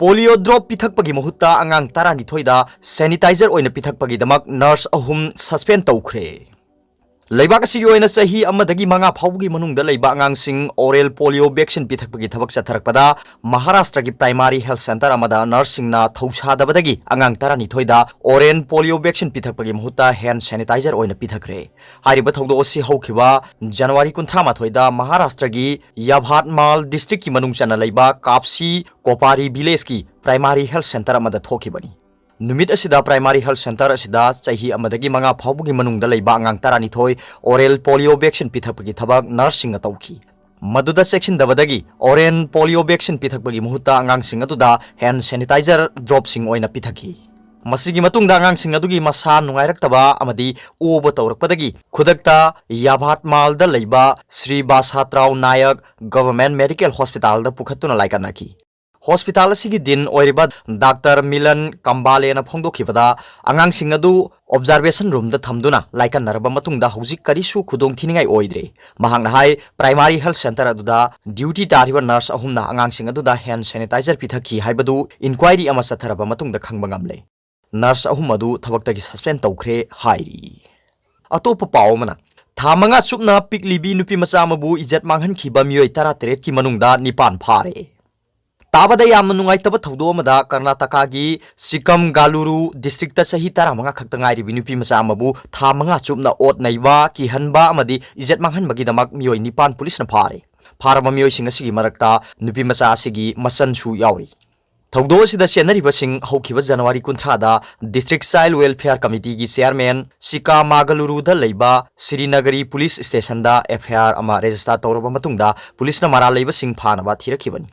polio drop पिथकपगी महुत्ता अंगांग तारानिथोइदा सैनिटाइजर ओइना पिथकपगीदमक नर्स अहुम सस्पेंड तौख्रे लेबाक असिगी ओइना सही अमदगी मंगा फाउबगी मनुंगदा लेबा अंगांगसिंग ओरल पोलियो वैक्सीन पिथकपगी थबक चथरकपदा महाराष्ट्र की प्राइमरी हेल्थ सेंटर अमदा नर्सिंगना थौसादबदगी अंगांग तारानिथोइदा ओरल पोलियो वैक्सीन पिथकपगी महुत्ता हैंड सैनिटाइजर ओइना पिथकरे हारिबा थौदो असि हौखिबा जनवरी 19 महाराष्ट्र की याभातमाल डिस्ट्रिक्ट की मनुंग चना लेबा कापसी कोपारी विलेज की प्राइमरी हेल्थ सेंटर अमदा थोखिबनी नुमित असिदा प्राइमरी हेल्थ सेंटर असिदा चाही अमदगी मंगा फाउबगी मनुंगदा लेबा अंगांग तारानिथोइ ओरल पोलियो वैक्सीन पिथकपगी थबक नर्सिंग तौखी मदुदा सेक्शन दबदगी ओरल पोलियो वैक्सीन पिथकपगी मुहुत्ता अंगांगसिंग अदुदा हैंड सैनिटाइजर ड्रॉपसिंग ओइना पिथकी मसिगी मतुंगदा अंगांगसिंग अदुगी मसा नुंगाइरक्तबा अमदी ओब तौरकपदगी खुदक्ता याभातमालदा लेबा Shri Vasantrao Naik government medical hospital दा पुखत्तुना लाइकनाकी हॉस्पिटल असिगी दिन ओइरिबा डॉक्टर मिलन कंबालेना फोंदोखिबदा अंगांगसिंग अदु ऑब्जर्वेशन रूम दा थमदुना लाइकनरबा मतुंगदा हौजिक करिसु खुदोंग थिनिंगाई ओइद्रे महांगना हाय प्राइमरी हेल्थ सेंटर अदुदा ड्यूटी तारिबा नर्स अहुमना अंगांगसिंग अदुदा हैंड सैनिटाइजर पिथकी हाइबदु इंक्वायरी अमा सथरबा मतुंगदा खंगबा ngamle नर्स अहुम अदु थबक्तगी सस्पेंड तौख्रे हाइरी अतोप पावमना थामंगा सुपना पिकलिबी नुपी मचामबु इज्जत मांगहनखिबा मियोय 13 की मनुंगदा निपान फारे ताबदा यामना नुंगाइतबा थौदो अमदा कर्नाटका की सिकम गालुरु डिस्ट्रिक्ट सही 15 खक्ता ngairibi nupi macha amabu tha manga chupna ot naiba ki hanba amadi इज्जत मांगहनबगी दमक मियोय निपान पुलिस न फारे फारबा मियोय सिंग असigi marakta nupi macha asigi masan su yauri थौदो सिदा चेनरिबा सिंग हौखिबा जनवरी 19 दा डिस्ट्रिक्ट चाइल्ड वेलफेयर कमिटी की चेयरमैन सिका मागलुरु दा लेबा श्रीनगरी पुलिस स्टेशन दा एफआईआर अमा रजिस्टर तौरबा मतुंगदा पुलिस न मारा लेबा सिंग फानबा थिरखिबनी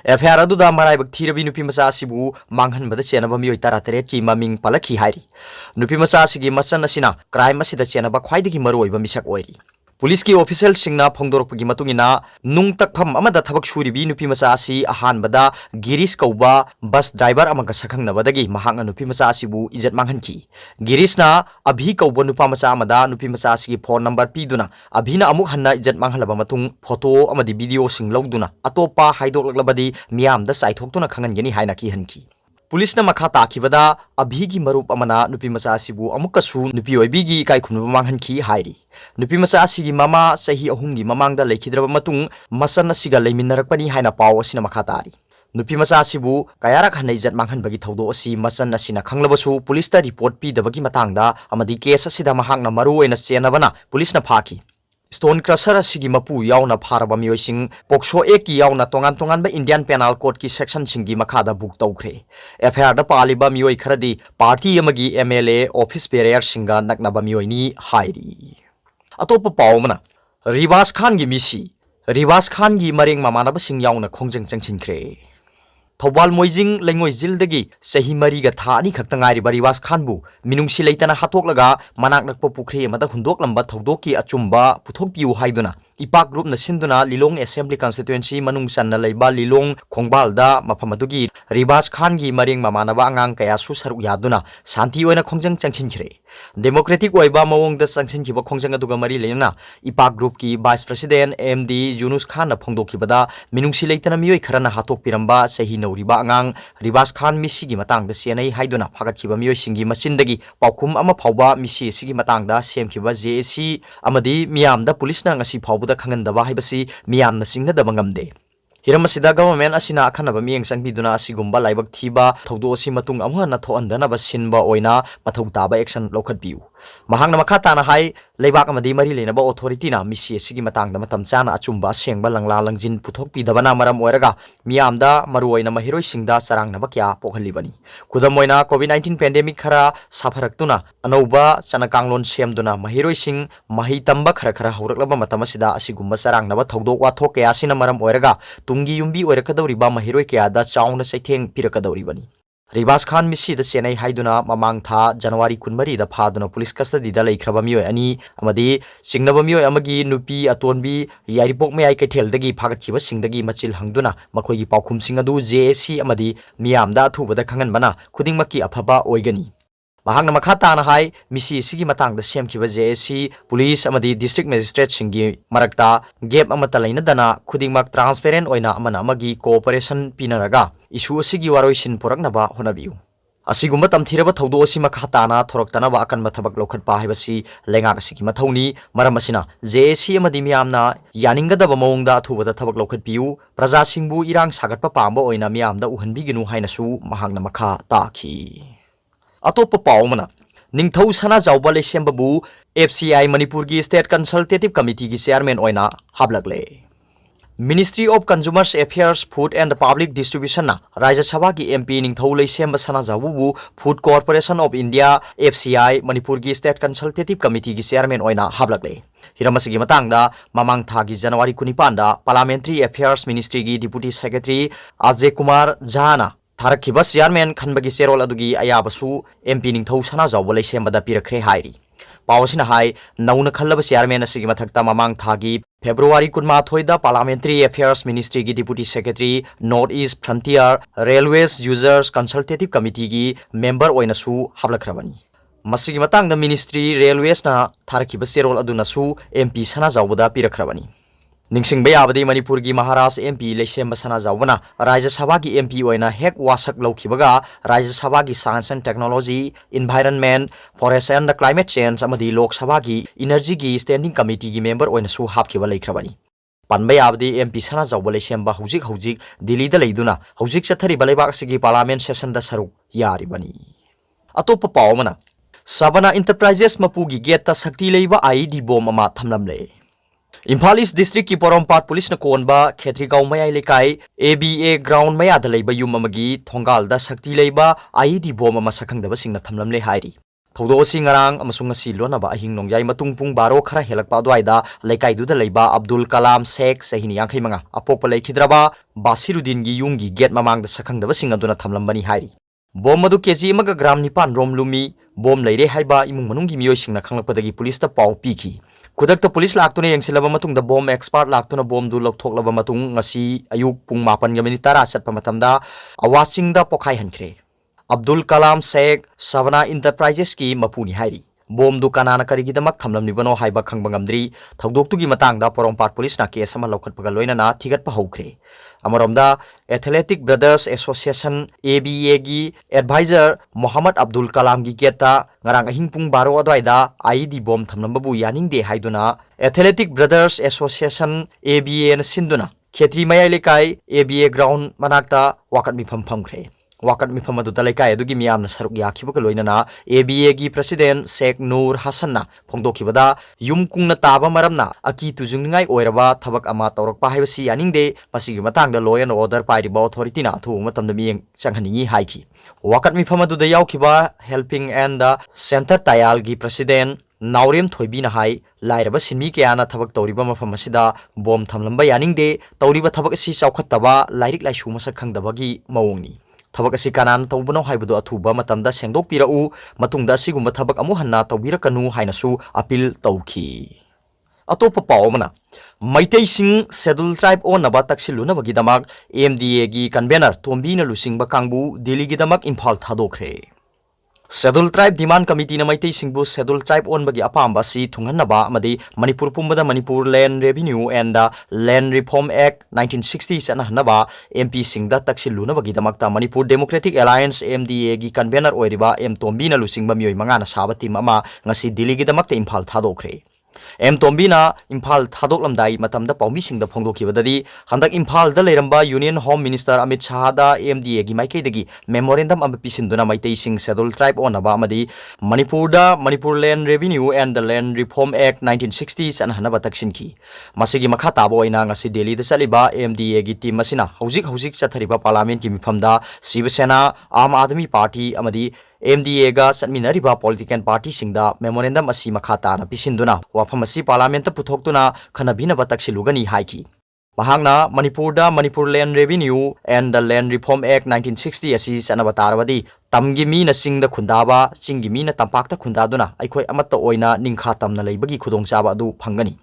एफआईआर अदुदा मराइबक थिरबी नुपी मचा असिबु मांगहनबदा चेनबा मियोय 13 की ममिंग पलखी हाइरी नुपी मचा असिगी मसन असिना क्राइम असिदा चेनबा ख्वाइदगी मरुओइबा मिसक ओइरी पुलिस की ऑफिशियल सिंगना फोंदोरपगी मतुंगिना नुंग तकफम अमदा थबक सुरिबी नुपी मचा असि अहानबदा गिरीश कौबा बस ड्राइवर अमगा सखंगनबदगी महांगना नुपी मचा असिबु इज्जत मांगहनखी गिरीशना अभी कौबा नुपा मचा अमदा नुपी मचा असिगी फोन नंबर पीदुना अभिना अमुक हन्ना इज्जत मांगहलबा मतुंग फोटो अमदी वीडियो सिंग लौदुना अतोपा हाइदोकलबदी मियामदा साइथोक्तुना खंगनगनी हाइना की हनकी पुलिस ने मखा ताखिबदा अभी की मरूप अमना नुपी मचा असिबु अमुकसु नुपी ओइबीगी इकाई खुनबा मांगहनखी हाइरी नुपी मचा असिगी मामा सही अहुमगी ममांगदा लेखिद्रबा मतुंग मसन असिगा लेमिनरकपनी हाइना पाव असिना मखा तारी नुपी मचा असिबु कयारक हन्ना इज्जत मांगहनबगी थौदो असि मसन असिना खंगलबसु पुलिस ता रिपोर्ट पीदबगी मतंगदा अमदी केस असिदा महांगना मरु ओइना चेनबना पुलिस न फाकी स्टोन क्रशर असिगी मपु यावना फारबा मियोइसिंग पोक्सो एक की यावना तोंगान तोंगान इंडियन पेनल कोड की सेक्शन सिंगी मखादा बुक तौख्रे एफआईआर दा पालिबा मियोइ खरदी पार्टी अमगी एमएलए ऑफिस बेरियर सिंगा नकनबा मियोइनी हाइरी अतोप पावमना रिवास खान की मिसी रिवास खान की मरेंग ममानबा सिंग यावना खोंजंग चंगसिनख्रे थौबाल मोइजिंग लेंगोइ जिलदगी सही मरीगा था अनि खक्ता ngairiba रिवास खानबु मिनुंगसि लेतना हाथोकलगा मनाक नकप पुखरी अमदा हुंदोकलंबा थौदोकी अचुंबा पुथोकपिउ हाइदुना इपाक ग्रुप न सिंदुना लिलोंग असेंबली कॉन्स्टिट्यूएंसी मनुंग सन्ना लेबा लिलोंग खोंगबालदा मफमदुगी रिवास खान की मरेंग ममानबा अंगांग कयासु सरुक यादुना शांति ओइना खोंजंग चंगसिनख्रे डेमोक्रेटिक ओइबा मवोंगदा चंगसिनखिबा खोंजंग अदुगा मरी लेना इपाक ग्रुप की vice president MD Yunus Khan न फोंदोखिबदा मिनुंगसि लेतना मियोइ खरना हाथोकपिरंबा सही नौरिबा अंगांग रिवास खान मिसिगी मतंगदा सेनै हाइदुना फागतखिबा मियोइसिंगी मसिंदगी पाउखुम अमा फाउबा मिसि सिगी मतंगदा सेमखिबा जेसी अमदी मियामदा पुलिस ना ngasi फाउबदा खंगनदबा हाइबसी मियामना सिंगनदबा ngamde हिरम असिदा गवर्नमेंट असिना अखनबा मियेंग संगबिदुना असिगुम्बा लाइबक थीबा थौदो असि मतुंग अमुहना थोअंदनबा सिनबा ओइना मथौ ताबा एक्शन लौखतबिउ महांगना मखा ताना हाई लेबाक अमदी मरी लेनबा ऑथोरिटीना मिसि असिगी मतंगदा मतम चाना अचुम्बा सेंगबा लंगला लंगजिन पुथोकपिदबना मरम ओइरगा मियामदा मरु ओइना महिरोइ सिंगदा सरांगनबा क्या पोखलिबनी खुदम ओइना कोविड-19 पेंडेमिक खरा साफरक्तुना अनौबा चनकांगलोन सेमदुना महिरोइ सिंग मही तंबा खरा खरा हौरकलबा मतम असिदा असिगुम्बा सरांगनबा थौदो वाथोक कयासिना मरम ओइरगा तुंगी युम्बी ओइरकदौरिबा महिरोइ कयादा चाउना सैथेंग पिरकदौरिबनी रिवास खान मिसी द चेन्नई हाइदुना ममांग था जनवरी 19 दा फादुना पुलिस कस्टडी दा लेख्रबा मियोय अनि अमदी सिंगनबा मियोय अमगी नुपी अतोनबी यारिपोक मयाई कैथेलदगी फागतखिबा सिंगदगी मचिल हंगदुना मखोयगी पाउखुम सिंग अदु JAC अमदी मियामदा अथुबदा खंगनबना खुदिंगमकी अफबा ओइगनी mahangna makha tana hai misi sigi matang da semkhiba JSC police amadi district magistrate singi marakta gap amata laina dana khudingmak transparent oina amana amagi cooperation pinaraga issue asigi waroisin poraknaba honabiu asigumba tamthiraba thawdo asi makha tana thoraktanaba akanba thabak lokhatpa haibasi lenga asigi mathawni maram asina JSC amadi miyamna yaningadaba mawongda thubada thabak lokhatpiu praja singbu irang sagatpa pamba oina miyamda uhanbiginu hainasu mahangna makha taakhi atop paumana ningthau sana jawba lesembabu FCI Manipur gi State Consultative Committee gi chairman oina hablagle Ministry of Consumers Affairs Food and Public Distribution na Rajya Sabha gi MP ningthau lesemba sana jawbu Food Corporation of India FCI Manipur gi State Consultative Committee gi chairman oina hablagle Hiramasigi matangda mamang thagi January 19 da Parliamentary Affairs Ministry gi Deputy Secretary Ajay Kumar Jhana Tharakhiba chairman khanbagi serol adugi ayabasu MP ningthau sana jawba leisembada pirakre hairi pawsina hai nauna khallaba chairman asigi mathakta mamang thagi February 19 da Parliamentary Affairs Ministry gi Deputy Secretary North East Frontier Railways Users Consultative Committee gi member oinasu hablakhrabani masigi matangda Ministry Railways na tharakhiba serol adunasu MP sana jawbada pirakhrabani Ningsing bayabadi Manipur gi Maharaj MP lesemba sana jawbana Rajya Sabha gi MP oina hek wasak lawkhibaga Rajya Sabha gi Science and Technology Environment Forest and Climate Change amadi Lok Sabha gi Energy gi Standing Committee gi member oina su hapkhiba leikhrabani panbayabadi MP sana jawba lesemba hujik Delhi da leiduna hujik chathari balebak sigi Parliament session da saruk yaribani atopa pawmana Sabana Enterprises mapugi geta sakti leiba ID bomb ama thamlamle Imphal East District ki Porompat Police na konba Khetrigao mayai lekai ABA ground maya da leiba yum amagi thongal da sakti leiba IED bomb ama sakhangdaba singna thamlamle hairi thodo singarang amasung asi lonaba ahing nongjai matung pung baro khara helakpa adwaida lekai du da leiba Abdul Kalam Sheikh sahini yangkhai manga apokpa leikhidraba Basiruddin gi yung gi gate mamang da sakhangdaba singa duna thamlambani hairi bom madu keji amaga gram nipan rom lumi bom leire haiba imung manunggi miyoi singna khanglakpadagi police ta pau piki Kudakta police laktuna yengsilaba matung da bomb expert laktuna bomb du lokthoklaba matung ngasi ayuk pung 8:10 satpa matamda awasing da pokhai hankre Abdul Kalam Sheikh Savana Enterprises ki mapuni hairi bom du kanana karigidamak thamlamni bano haiba khangbangamdri thawdoktugi matangda Porompat police na case ama lokhatpaga loina na thigatpa hokre Amaromda Athletic Brothers Association ABA gi advisor Muhammad Abdul Kalam gi geta ngarang ahingpung baro adwaida IED bomb thamlambabu yaningde haiduna Athletic Brothers Association ABA na sinduna Khetri mayai lekai ABA ground manakta wakat mifam phamkre wakat mifam adu talaikai adugi miyamna saruk yakhibuka loinana ABA gi president Sheikh Nur Hassan na phongdokhibada yumkungna taba maramna aki tujungngai oiraba thabak ama tawrakpa haibasi yaningde masigi matangda law and order pairiba authority na thu matamda miyeng changhaningi haiki wakat mifam adu da yaukhiba helping and the center tayal gi president Naurem Thoibi na hai lairaba sinmi kayana thabak tawriba mafam asida bom thamlamba yaningde tawriba thabak asi chawkhattaba lairik laisu masak khangdabagi mawongni Thabak asi kanan tawbano haibudu athuba matamda sengdok pirau matungda sigumba thabak amu hanna tawbirakanu hainasu appeal tawki atopa pawmana Maitai sing schedule tribe on naba taksiluna bagidamak MDA gi convener Tombina lusingba kangbu Delhi gidamak Imphal thadokre Schedule Tribe Demand Committee na Maitai Singbu Schedule Tribe on bagi apamba si thunghanaba amadi Manipur pumbada Manipur Land Revenue and Land Reform Act 1960 sana hanaba MP Singda taksiluna bagi damakta Manipur Democratic Alliance MDA gi convener oiriba M Tombina lusingba miyoi mangana saba team ama ngasi Delhi gi damakta Imphal thadokre M Tombina Imphal thadoklamdai matamda paumi singda phongdokhibadadi handak Imphal da leiramba Union Home Minister Amit Shah da MDA gi maikaidagi memorandum am pisinduna Maitai Sing Schedule Tribe onaba amadi Manipur da Manipur Land Revenue and the Land Reform Act 1960 san hanaba taksinki masigi makha tabo oina ngasi Delhi da saliba MDA gi team masina hojik chathariba parliament ki mifamda Shiv Sena Aam Aadmi Party amadi MDA ga satminariba political party singda memorandum asi makhata na pisinduna wafam asi parliament ta puthoktuna khanabina bataksilugani haiki mahangna Manipur da Manipur Land Revenue and the Land Reform Act 1960 asi sanabatarabadi tamgi mina singda khundaba singi mina tampakta khundaduna aikhoi amatta oina ningkha tamna leibagi khudongchaba adu phangani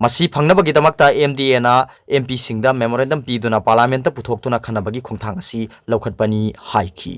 masi phangnabagi damakta MDA na MP singda memorandum piduna parliament ta puthoktuna khanabagi khongthang asi lokhatpani haiki